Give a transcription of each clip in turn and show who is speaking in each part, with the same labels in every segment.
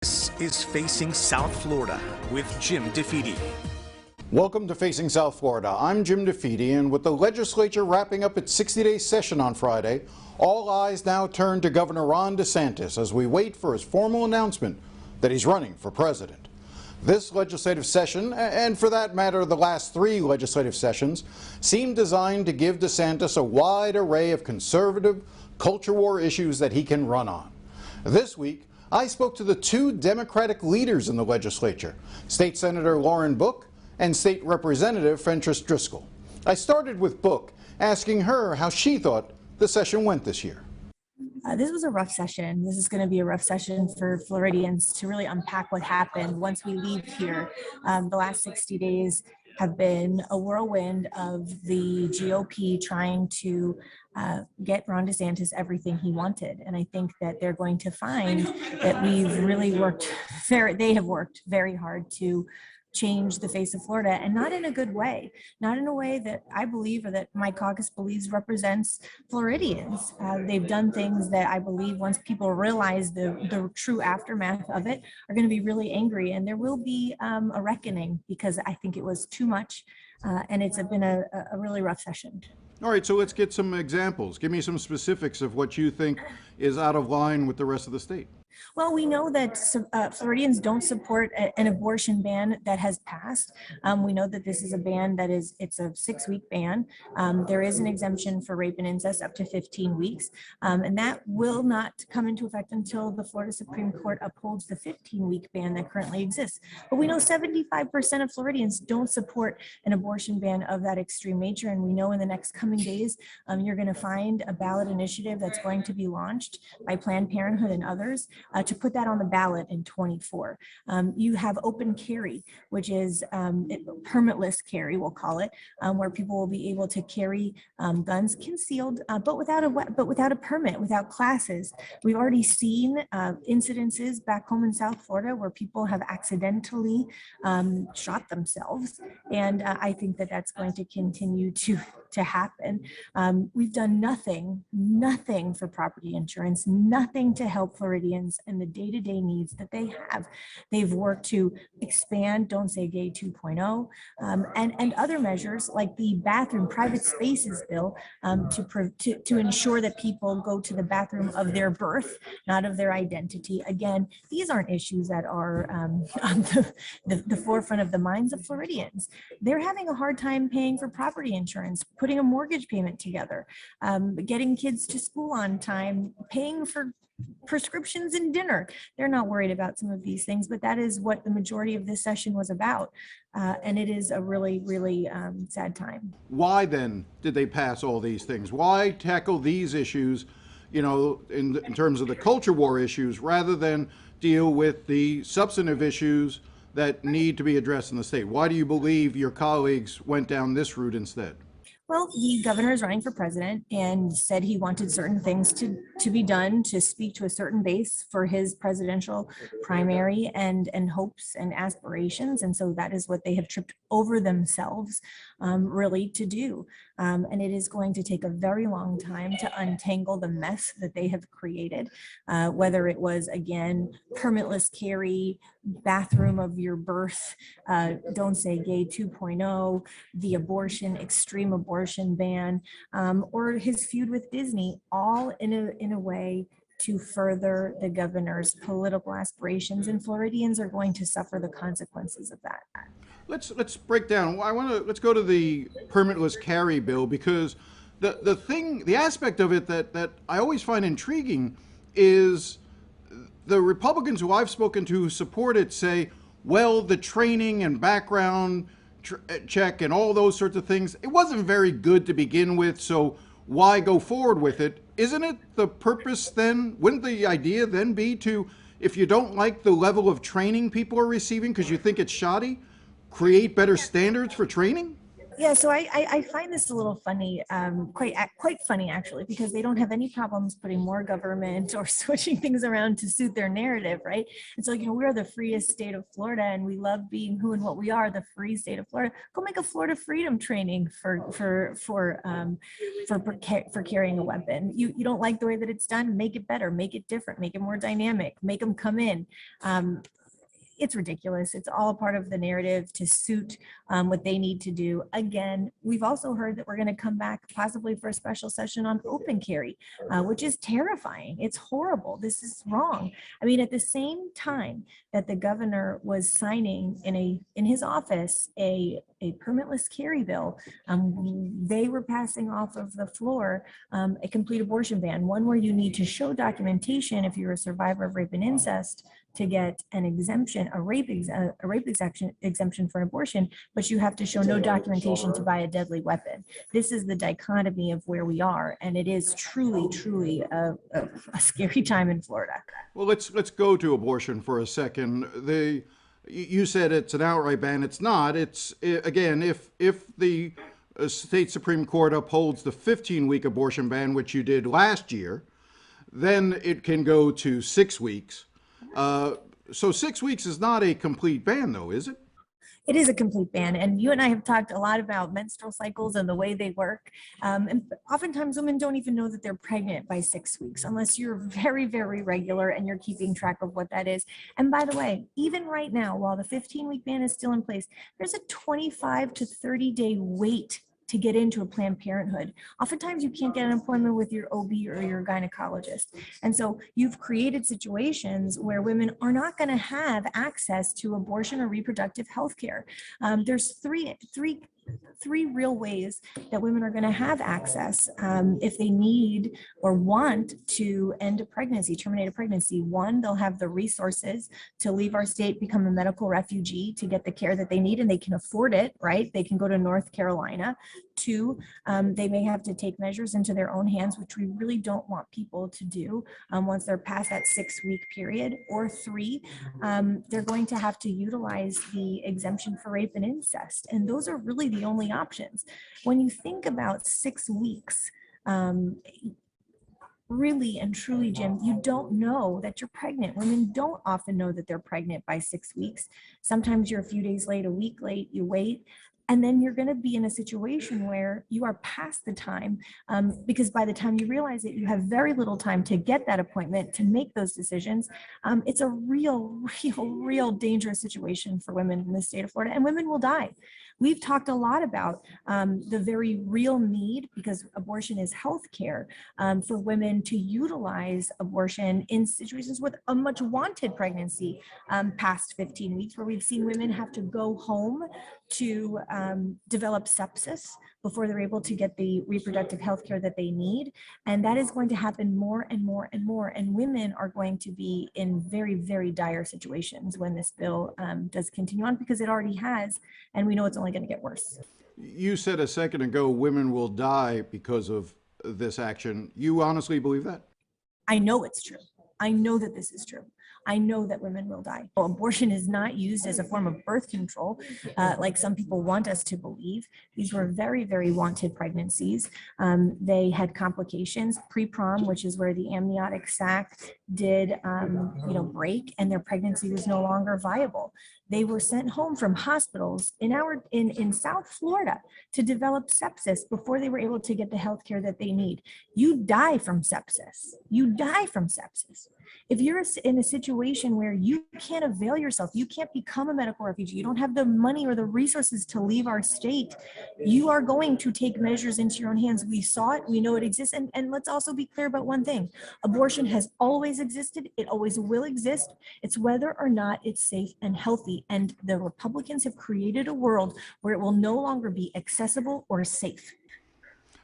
Speaker 1: This is Facing South Florida with Jim DeFede.
Speaker 2: Welcome to Facing South Florida. I'm Jim DeFede, and with the legislature wrapping up its 60-day session on Friday, all eyes now turn to Governor Ron DeSantis as we wait for his formal announcement that he's running for president. This legislative session, and for that matter the last three legislative sessions, seem designed to give DeSantis a wide array of conservative, culture war issues that he can run on. This week, I spoke to the two Democratic leaders in the legislature, State Senator Lauren Book and State Representative Fentress Driscoll. I started with Book, asking her how she thought the session went this year.
Speaker 3: This was a rough session. This is going to be a rough session for Floridians to really unpack what happened once we leave here. The last 60 days have been a whirlwind of the GOP trying to get Ron DeSantis everything he wanted. And I think that they're going to find that we've really they have worked very hard to change the face of Florida, and not in a good way, not in a way that I believe or that my caucus believes represents Floridians. They've done things that I believe, once people realize the true aftermath of it, are going to be really angry, and there will be a reckoning, because I think it was too much, and it's been a really rough session.
Speaker 2: All right, so let's get some examples. Give me some specifics of what you think is out of line with the rest of the state.
Speaker 3: Well, we know that Floridians don't support an abortion ban that has passed. We know that this is a ban it's a 6-week ban. There is an exemption for rape and incest up to 15 weeks. And that will not come into effect until the Florida Supreme Court upholds the 15-week ban that currently exists. But we know 75% of Floridians don't support an abortion ban of that extreme nature. And we know in the next coming days, you're going to find a ballot initiative that's going to be launched by Planned Parenthood and others to put that on the ballot in 24. You have open carry, which is permitless carry, we'll call it, where people will be able to carry guns concealed, but without a permit, without classes. We've already seen incidences back home in South Florida where people have accidentally shot themselves, and I think that that's going to continue to happen. We've done nothing for property insurance, nothing to help Floridians and the day-to-day needs that they have. They've worked to expand Don't Say Gay 2.0 and other measures like the bathroom private spaces bill to ensure that people go to the bathroom of their birth, not of their identity. Again, these aren't issues that are on the forefront of the minds of Floridians. They're having a hard time paying for property insurance, putting a mortgage payment together, getting kids to school on time, paying for prescriptions and dinner. They're not worried about some of these things, but that is what the majority of this session was about. And it is a really, really sad time.
Speaker 2: Why then did they pass all these things? Why tackle these issues, in terms of the culture war issues, rather than deal with the substantive issues that need to be addressed in the state? Why do you believe your colleagues went down this route instead?
Speaker 3: Well, the governor is running for president and said he wanted certain things to be done to speak to a certain base for his presidential primary and hopes and aspirations. And so that is what they have tripped over themselves really to do. And it is going to take a very long time to untangle the mess that they have created, whether it was, again, permitless carry, bathroom of your birth, Don't Say Gay 2.0, the extreme abortion ban, or his feud with Disney, all in a way to further the governor's political aspirations, and Floridians are going to suffer the consequences of that.
Speaker 2: Let's break down. Let's go to the permitless carry bill, because the aspect of it that I always find intriguing is the Republicans who I've spoken to who support it say, well, the training and background check and all those sorts of things, it wasn't very good to begin with, so why go forward with it? Isn't it the purpose then? Wouldn't the idea then be to, if you don't like the level of training people are receiving because you think it's shoddy, create better standards for training?
Speaker 3: Yeah, so I find this a little funny, quite funny actually, because they don't have any problems putting more government or switching things around to suit their narrative, right? And so, we're the freest state of Florida, and we love being who and what we are, the free state of Florida. Go make a Florida freedom training for carrying a weapon. You don't like the way that it's done, make it better, make it different, make it more dynamic, make them come in. It's ridiculous. It's all part of the narrative to suit what they need to do. Again, we've also heard that we're going to come back possibly for a special session on open carry, which is terrifying. It's horrible. This is wrong. I mean, at the same time that the governor was signing in his office a permitless carry bill, they were passing off of the floor a complete abortion ban, one where you need to show documentation if you're a survivor of rape and incest to get an exemption, a rape exemption for an abortion, but you have to show no documentation to buy a deadly weapon. This is the dichotomy of where we are, and it is truly a scary time in Florida.
Speaker 2: Well, let's go to abortion for a second. You said it's an outright ban. It's not. It's, again, if the state Supreme Court upholds the 15-week abortion ban, which you did last year, then it can go to 6 weeks. So 6 weeks is not a complete ban, though, is it?
Speaker 3: It is a complete ban. And you and I have talked a lot about menstrual cycles and the way they work. And oftentimes women don't even know that they're pregnant by 6 weeks, unless you're very, very regular and you're keeping track of what that is. And by the way, even right now, while the 15-week ban is still in place, there's a 25 to 30-day wait to get into a Planned Parenthood. Oftentimes you can't get an appointment with your OB or your gynecologist. And so you've created situations where women are not going to have access to abortion or reproductive health care. There's three real ways that women are going to have access if they need or want to end a pregnancy, terminate a pregnancy. One, they'll have the resources to leave our state, become a medical refugee to get the care that they need, and they can afford it, right? They can go to North Carolina. Two, they may have to take measures into their own hands, which we really don't want people to do once they're past that 6-week period. Or three, they're going to have to utilize the exemption for rape and incest. And those are really the only options. When you think about 6 weeks, really and truly, Jim, you don't know that you're pregnant. Women don't often know that they're pregnant by 6 weeks. Sometimes you're a few days late, a week late, you wait. And then you're going to be in a situation where you are past the time because by the time you realize it, you have very little time to get that appointment, to make those decisions. It's a real dangerous situation for women in the state of Florida, and women will die. We've talked a lot about the very real need, because abortion is health care, for women to utilize abortion in situations with a much wanted pregnancy past 15 weeks, where we've seen women have to go home to develop sepsis before they're able to get the reproductive health care that they need. And that is going to happen more and more and more. And women are going to be in very, very dire situations when this bill does continue on, because it already has, and we know it's only going to get worse.
Speaker 2: You said a second ago women will die because of this action. You honestly believe that?
Speaker 3: I know it's true. I know that this is true. I know that women will die. Abortion is not used as a form of birth control, like some people want us to believe. These were very, very wanted pregnancies. They had complications pre-prom, which is where the amniotic sac did, break, and their pregnancy was no longer viable. They were sent home from hospitals in South Florida to develop sepsis before they were able to get the health care that they need. You die from sepsis. You die from sepsis. If you're in a situation where you can't avail yourself, you can't become a medical refugee, you don't have the money or the resources to leave our state, you are going to take measures into your own hands. We saw it, we know it exists, and let's also be clear about one thing. Abortion has always existed, it always will exist. It's whether or not it's safe and healthy, and the Republicans have created a world where it will no longer be accessible or safe.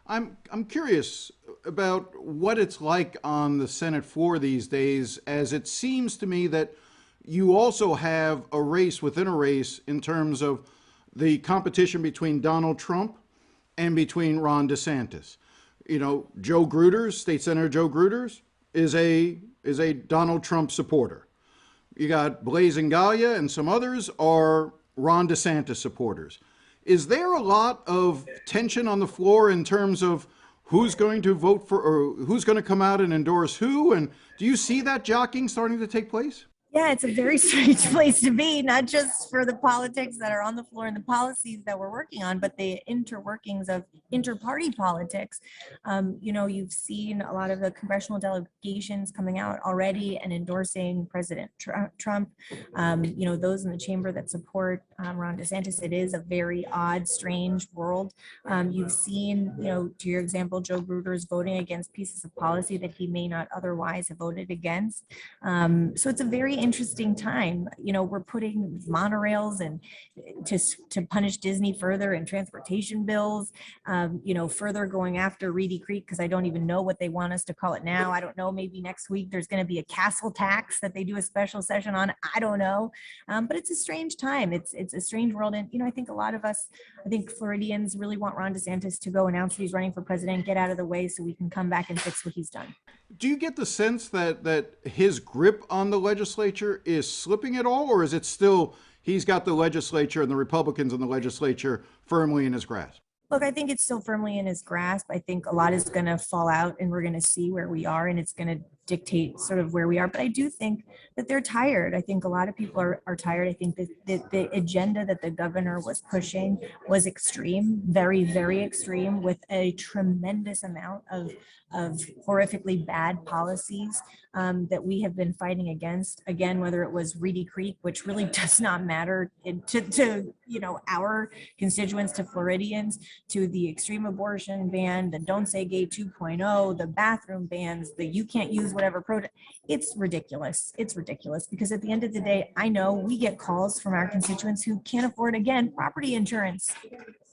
Speaker 2: I'm curious about what it's like on the Senate floor these days, as it seems to me that you also have a race within a race in terms of the competition between Donald Trump and between Ron DeSantis. You know, Joe Gruters, State Senator Joe Gruters, is a Donald Trump supporter. You got Blaise Ngaya and some others are Ron DeSantis supporters. Is there a lot of tension on the floor in terms of who's going to vote for, or who's going to come out and endorse who? And do you see that jockeying starting to take place?
Speaker 3: Yeah, it's a very strange place to be, not just for the politics that are on the floor and the policies that we're working on, but the interworkings of inter-party politics. You've seen a lot of the congressional delegations coming out already and endorsing President Trump. Those in the chamber that support Ron DeSantis. It is a very odd, strange world. You've seen, to your example, Joe Gruder's voting against pieces of policy that he may not otherwise have voted against. So it's a very interesting time. We're putting monorails and to punish Disney further and transportation bills, further going after Reedy Creek, because I don't even know what they want us to call it now. I don't know, maybe next week there's going to be a castle tax that they do a special session on. I don't know. But it's a strange time. It's a strange world. And, I think a lot of us, Floridians really want Ron DeSantis to go announce that he's running for president, get out of the way so we can come back and fix what he's done.
Speaker 2: Do you get the sense that his grip on the legislature is slipping at all, or is it still he's got the legislature and the Republicans in the legislature firmly in his grasp?
Speaker 3: Look, I think it's still firmly in his grasp. I think a lot is going to fall out and we're going to see where we are, and it's going to dictate sort of where we are. But I do think that they're tired. I think a lot of people are tired. I think that the agenda that the governor was pushing was extreme, very, very extreme, with a tremendous amount of horrifically bad policies that we have been fighting against. Again, whether it was Reedy Creek, which really does not matter to our constituents, to Floridians, to the extreme abortion ban, the Don't Say Gay 2.0, the bathroom bans, the you can't use whatever protest. It's ridiculous. It's ridiculous because at the end of the day, I know we get calls from our constituents who can't afford, again, property insurance.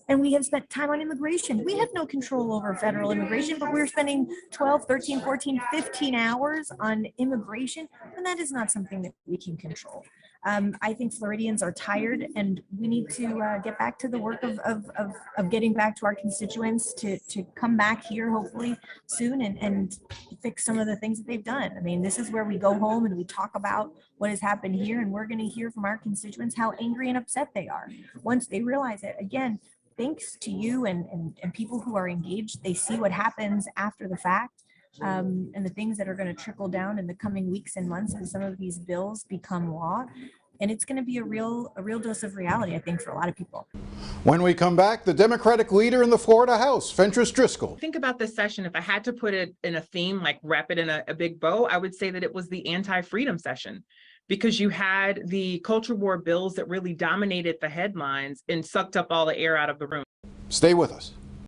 Speaker 3: And we have spent time on immigration. We have no control over federal immigration, but we're spending 12, 13, 14, 15 hours on immigration. And that is not something that we can control. I think Floridians are tired, and we need to get back to the work of getting back to our constituents to come back here hopefully soon and fix some of the things that they've done. I mean, this is where we go home and we talk about what has happened here, and we're going to hear from our constituents how angry and upset they are once they realize it. Again, thanks to you and people who are engaged, they see what happens after the fact. And the things that are going to trickle down in the coming weeks and months as some of these bills become law. And it's going to be a real dose of reality, I think, for a lot of people.
Speaker 2: When we come back, the Democratic leader in the Florida House, Fentress Driscoll.
Speaker 4: Think about this session. If I had to put it in a theme, like wrap it in a big bow, I would say that it was the anti-freedom session, because you had the culture war bills that really dominated the headlines and sucked up all the air out of the room.
Speaker 2: Stay with us.